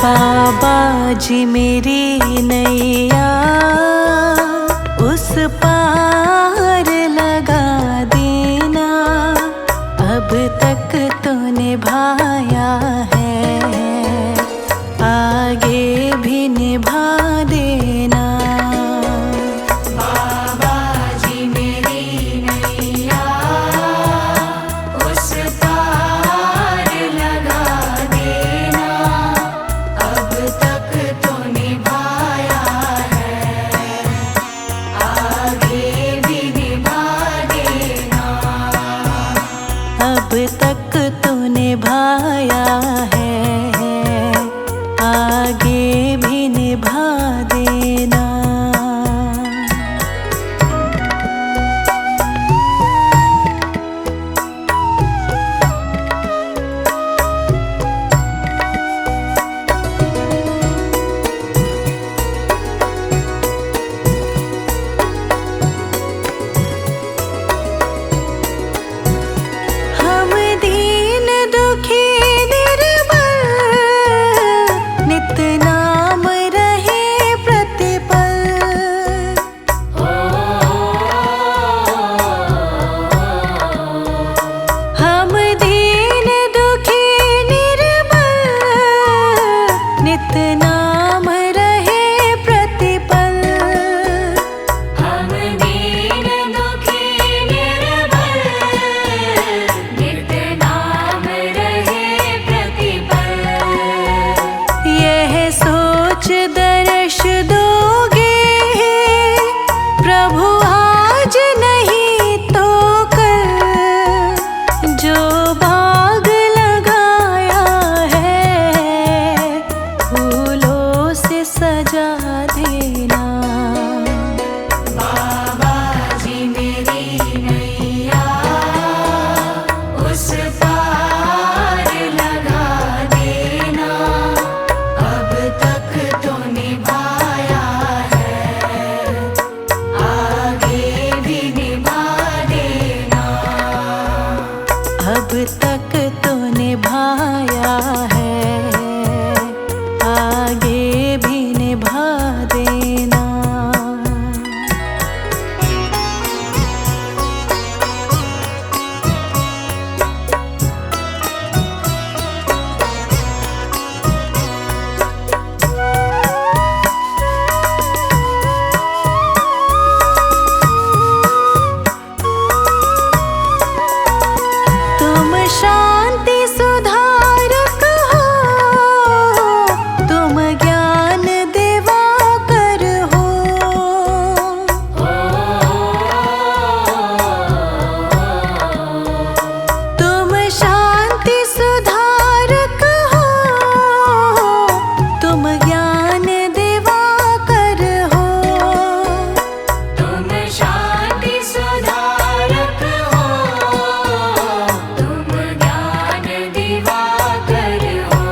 बाबा जी मेरी नैया उस पार लगा देना, अब तक तो निभाया है, आगे भी निभा देना। बाबा जी मेरी नैया उस पार लगा देना, अब तक तो निभाया है, आगे भी निभा देना। अब तक तो निभाया है, आगे भी निभा देना। हम दीन दुखी निर्बल, नित नाम रहे प्रतिपल। हम दीन दुखी निर्बल, नित नाम रहे प्रतिपल। हम दीन दुखी निर्बल, नित नाम रहे प्रतिपल। यह सोच दर्श दोगे प्रभु आज नहीं तो कल, जो बाग लगाया है फूलों से सजा देना। बाबा जी मेरी नैया उस पार लगा देना, अब तक तो निभाया है, आगे भी निभा देना। अब तक तो निभाया है, आगे भी निभा देना। तुम शांति सुधारक हो, तुम ज्ञान दिवाकर हो। तुम शांति सुधारक हो, तुम ज्ञान दिवाकर हो। तुम शांति सुधारक हो, तुम ज्ञान दिवाकर हो।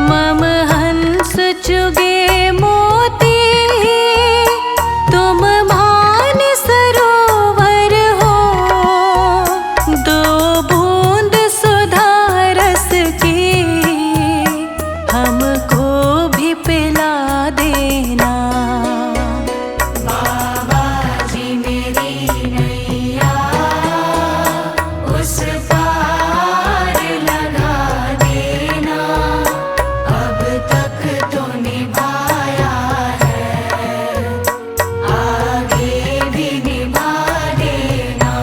मम हंस चुगे मोती, तुम मान सरोवर हो। दो बूंद सुधा रस की हमको भी पिला देना। बाबा जी मेरी नैया उस पार लगा देना, अब तक तो निभाया है, आगे भी निभा देना।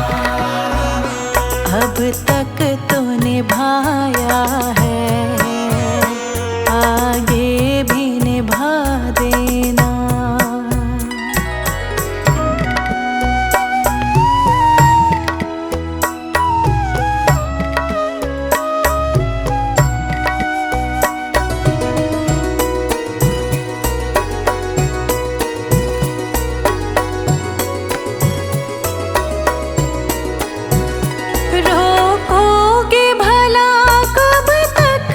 अब तक तो निभाया है, आगे भी निभा देना। रोकोगे भला कब तक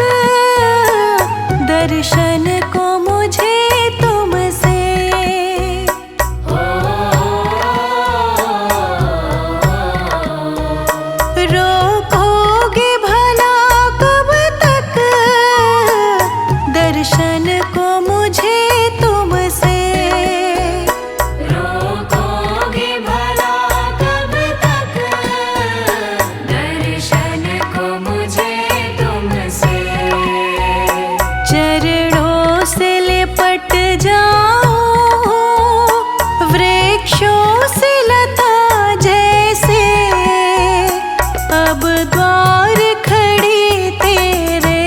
द्वार खड़ी तेरे,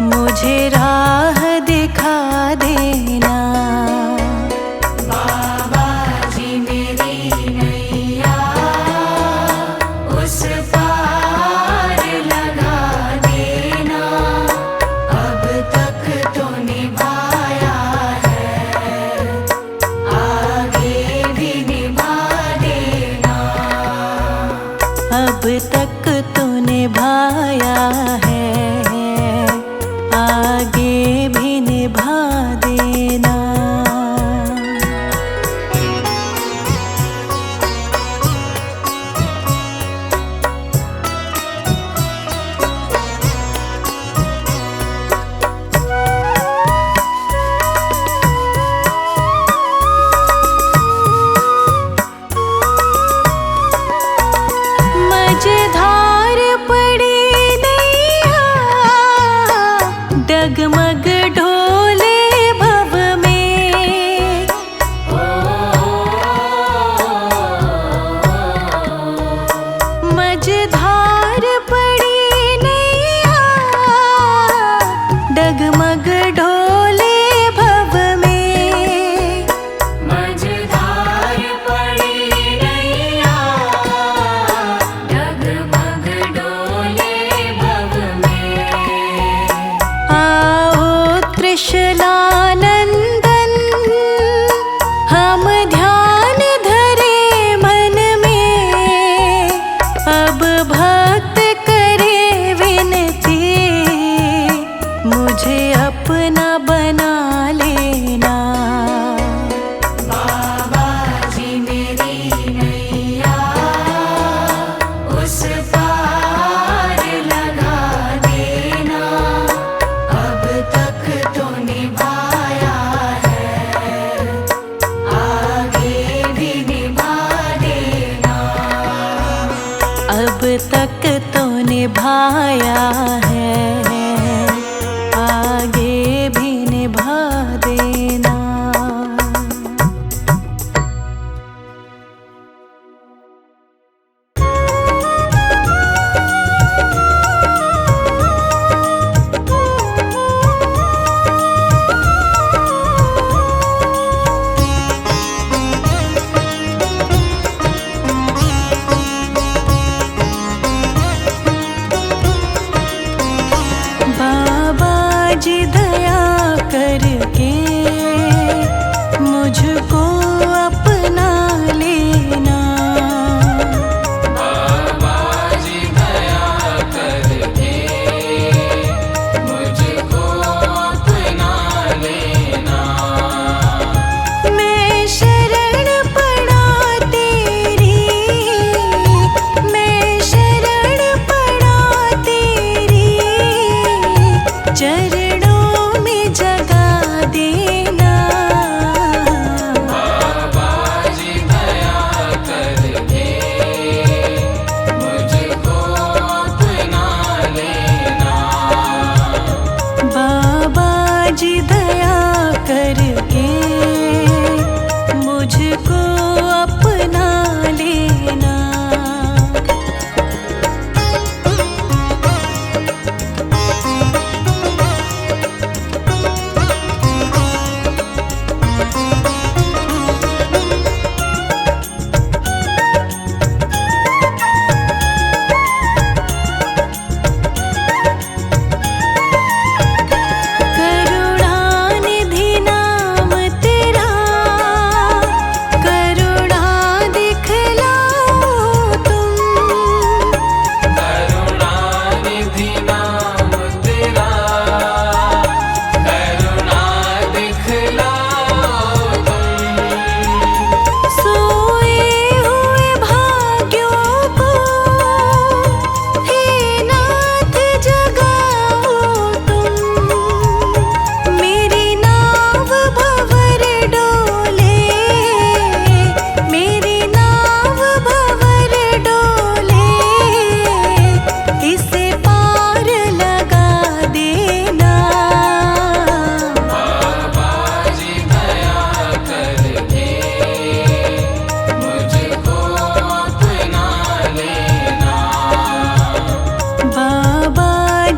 मुझे राह दिखा देना। बाबा जी मेरी नैया उस पार लगा देना, अब तक तो निभाया है, आगे भी निभा देना। अब तक तूने भाया है, आगे भी निभा देना। मझधार पड़ी नैया, डगमग ढोले भव में। मझधार पड़ी नैया, डगमग ढोले भव में। मझधार पड़ी नैया, डगमग डोले भव में। आओ त्रिशलानंदन, हम ध्यान धरे मन में। अब भक्त करे विनती, मुझे अपना बना लेना। बाबा जी मेरी नैया उस पार लगा देना, अब तक तो निभाया है, आगे भी निभा देना। अब तक तो निभाया है, आगे भी निभा देना। बाबा जी दया करके मुझको अपना लेना। बाबा जी दया करके मुझको अपना लेना। मैं शरण पड़ा तेरी, मैं शरण पड़ा तेरी, चरणों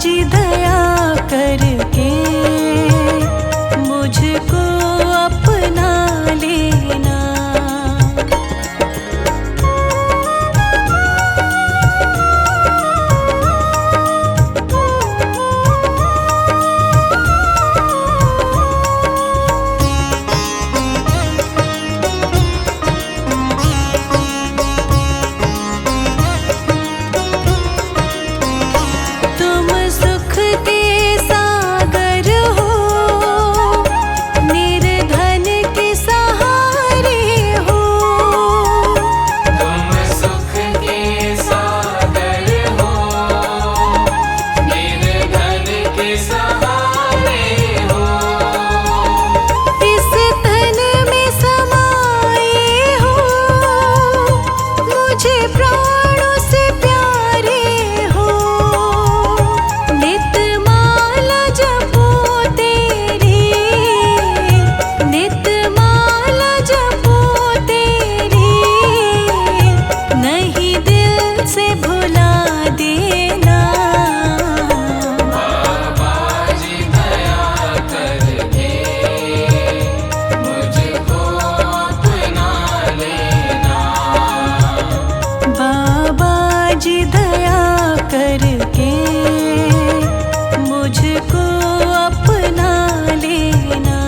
जी दया करके मुझको अपना लेना। तुम सुख के सागर हो, निर्धन के सहारे हो। तुम सुख के सागर हो, निर्धन के सहारे हो। इस तन में समाए हो, मुझे प्राणों से प्यारे हो। नित माला जपो तेरी, नित माला जपो तेरी, नहीं दिल से भुला देना। बाबा जी दया करके मुझको अपना लेना। बाबा जी दया करके मुझको अपना लेना।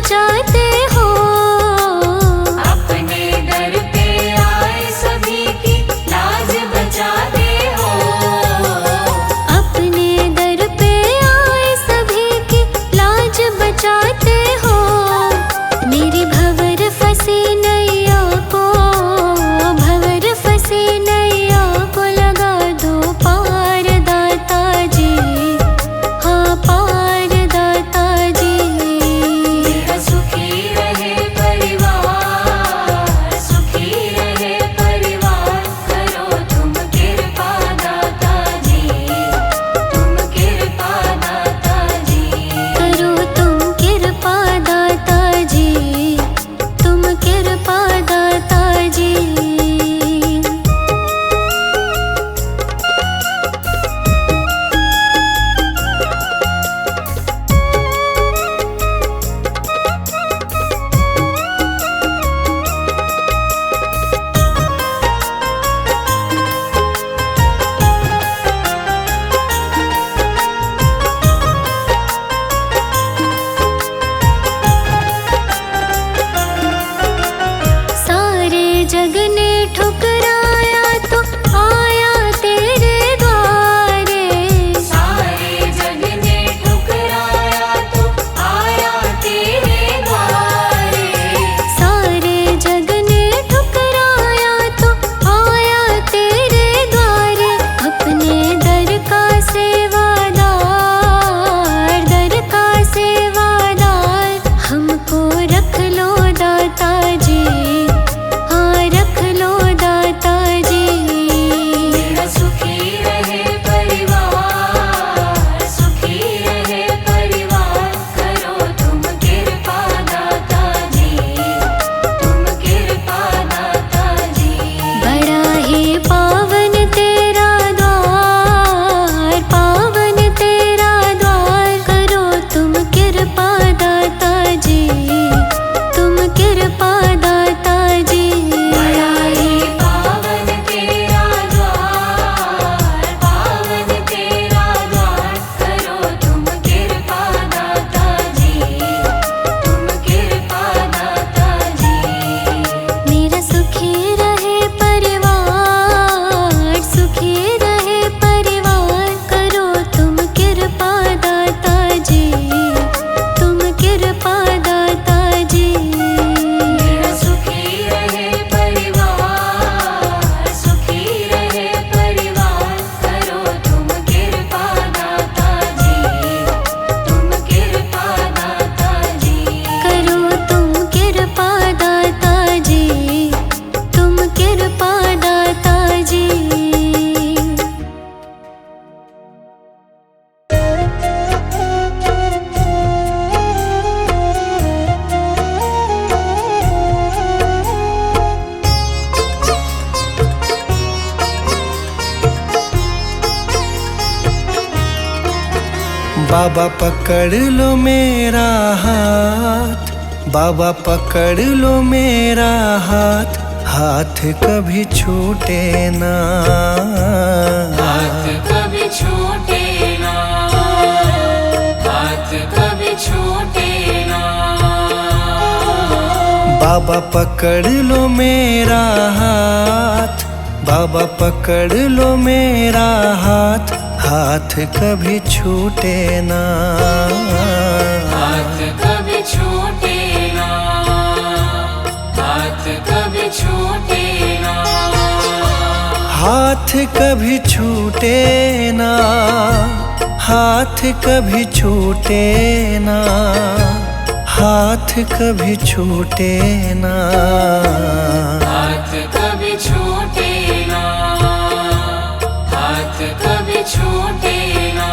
बचाते हो। अपने दर पे आए सभी की लाज बचाते हो। अपने दर पे आए सभी की लाज बचाते हो। मेरी भंवर फंसी नैया को, भंवर फंसी नैया को लगा दो पार दाता जी, हाँ पार दाता जी। मेरा सुखी रहे परिवार, सुखी रहे परिवार, करो तुम कृपा दाता जी, तुम कृपा दाता जी। करो तुम कृपा दाता जी, तुम कृपा दाता जी। सारे जग ने ठुकराया तो आया तेरे द्वारे। सारे जग ने ठुकराया तो आया तेरे द्वारे। सारे जग ने ठुकराया तो आया तेरे द्वारे। अपने दर का सेवादार, दर का सेवादार हमको रख लो दाता जी, हाँ रख लो दाता जी। मेरा सुखी रहे परिवार, सुखी रहे परिवार, करो तुम कृपा दाता जी, तुम कृपा दाता जी। बड़ा ही पावन तेरा द्वार, पावन तेरा द्वार, करो तुम कृपा दाता जी, तुम कृपा दाता जी। बड़ा ही पावन तेरा द्वार, पावन तेरा द्वार, करो तुम कृपा दाता जी, तुम कृपा दाता जी। मेरा सुखी रहे परिवार, सुखी रहे परिवार, करो तुम कृपा दाता जी, तुम कृपा दाता जी। मेरा सुखी रहे परिवार, सुखी रहे परिवार, करो तुम कृपा दाता जी, तुम कृपा दाता जी। करो तुम कृपा दाता जी, तुम कृपा दाता जी। बाबा पकड़ लो मेरा हाथ, बाबा पकड़ लो मेरा हाथ, हाथ कभी छूटे ना। हाथ कभी छूटे ना, हाथ कभी छूटे ना। बाबा पकड़ लो मेरा हाथ, बाबा पकड़ लो मेरा हाथ, हाथ कभी छूटे ना। हाथ कभी छूटे ना, हाथ कभी छूटे ना। हाथ कभी छूटे ना, हाथ कभी छूटे ना, हाथ कभी छूटे ना। हाथ कभी छूटे ना, हाथ कभी छूटे ना।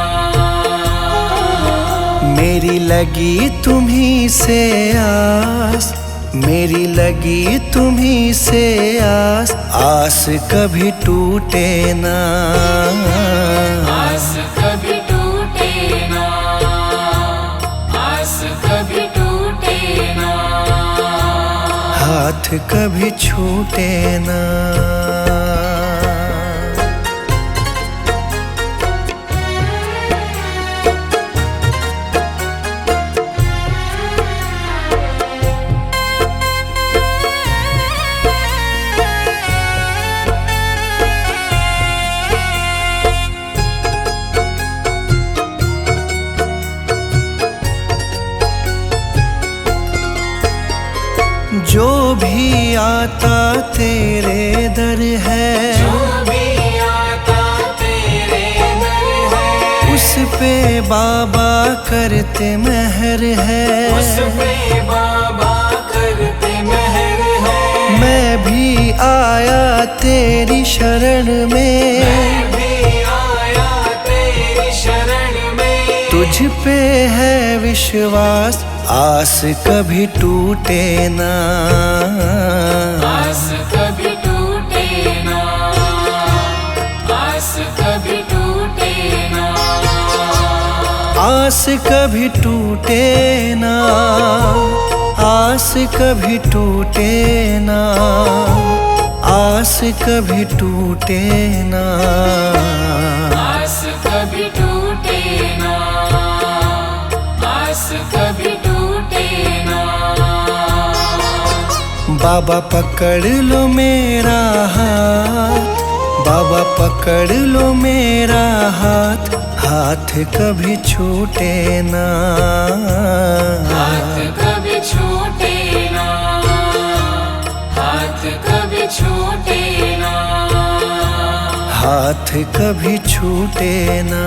मेरी लगी तुम्हीं से आस, मेरी लगी तुम्हीं से आस, आस कभी टूटे ना। आस कभी टूटे ना, आस कभी टूटे ना। हाथ कभी छूटे ना। जो भी आता तेरे दर है, जो भी आता तेरे दर है, उस पे बाबा करते मेहर है। उस पे बाबा करते मेहर है। मैं भी आया तेरी शरण में, मैं भी आया तेरी शरण में, तुझ पे है विश्वास, आस कभी टूटे ना। आस कभी टूटे ना, आस कभी टूटे ना, आस कभी टूटे ना, आस कभी टूटे ना, आस कभी टूटे ना। आस कभी टूटे ना, आस कभी टूटे ना। बाबा पकड़ लो मेरा हाथ, बाबा पकड़ लो मेरा हाथ, हाथ कभी छूटे ना। हाथ कभी छूटे ना, हाथ कभी छूटे ना, हाथ कभी छूटे ना।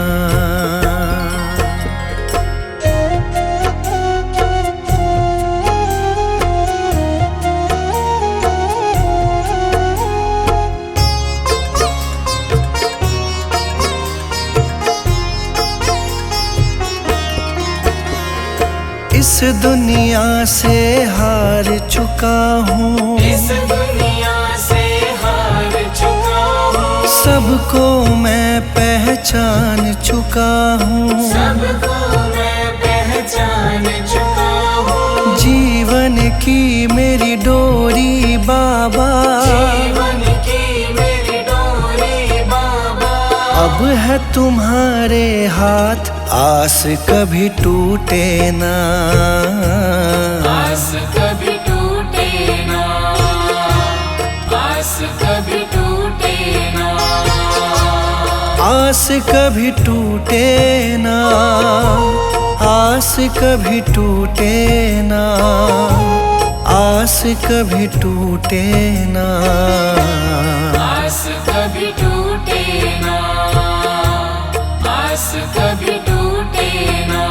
इस दुनिया से हार चुका हूँ, इस दुनिया से हार चुका हूँ, सबको मैं पहचान चुका हूँ, सबको मैं पहचान चुका हूँ। जीवन की मेरी डोरी बाबा, जीवन की मेरी डोरी बाबा, अब है तुम्हारे हाथ, आस कभी टूटे ना। आस कभी टूटे ना, आस कभी टूटे ना, आस कभी टूटे ना, आस कभी टूटे ना, आस कभी टूटे ना। आस कभी टूटे ना, आस कभी टूटे ना।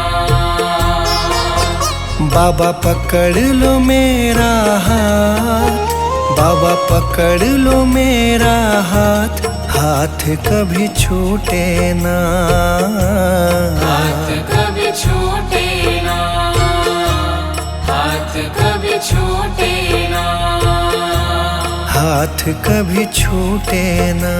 बाबा पकड़ लो मेरा हाथ, बाबा पकड़ लो मेरा हाथ, हाथ कभी छूटे ना। हाथ कभी छूटे ना, हाथ कभी छूटे ना, हाथ कभी छूटे ना।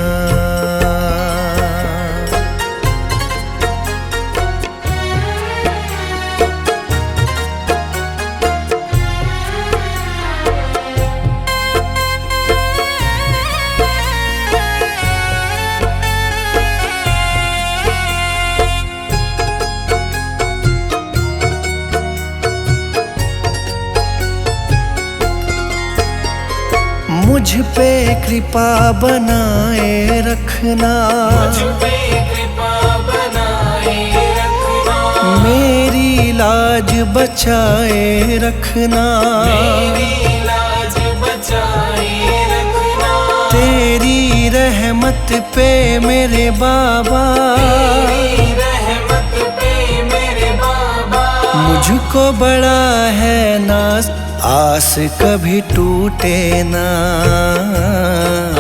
मुझ पे कृपा बनाए रखना, मुझ पे कृपा बनाए रखना, मेरी लाज बचाए रखना, मेरी लाज बचाए रखना, तेरी रहमत पे मेरे बाबा, तेरी रहमत पे मेरे बाबा, मुझको बड़ा है नाज, आस कभी टूटे ना।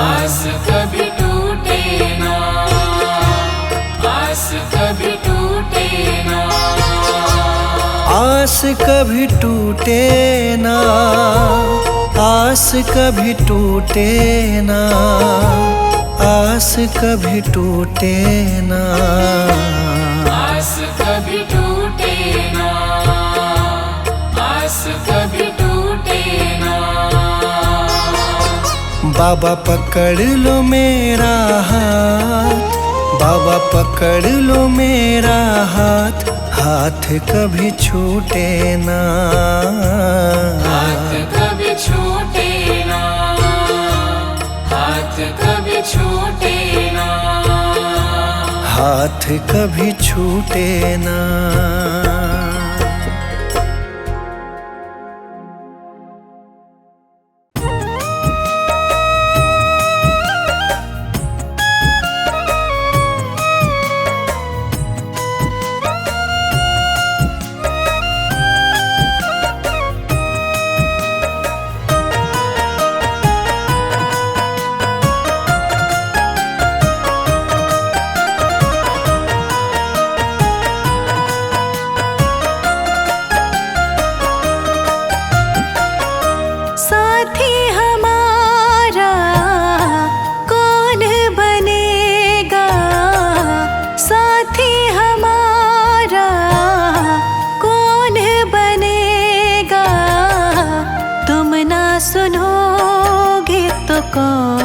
आस कभी टूटे ना, आस कभी टूटे ना, आस कभी टूटे ना, आस कभी टूटे ना, आस कभी टूटे ना। आस कभी टूटे ना, आस कभी टूटे ना। बाबा पकड़ लो मेरा हाथ, बाबा पकड़ लो मेरा हाथ, हाथ कभी छूटे ना। हाथ कभी छूटे ना, हाथ कभी छूटे ना, हाथ कभी छूटे ना। कौन।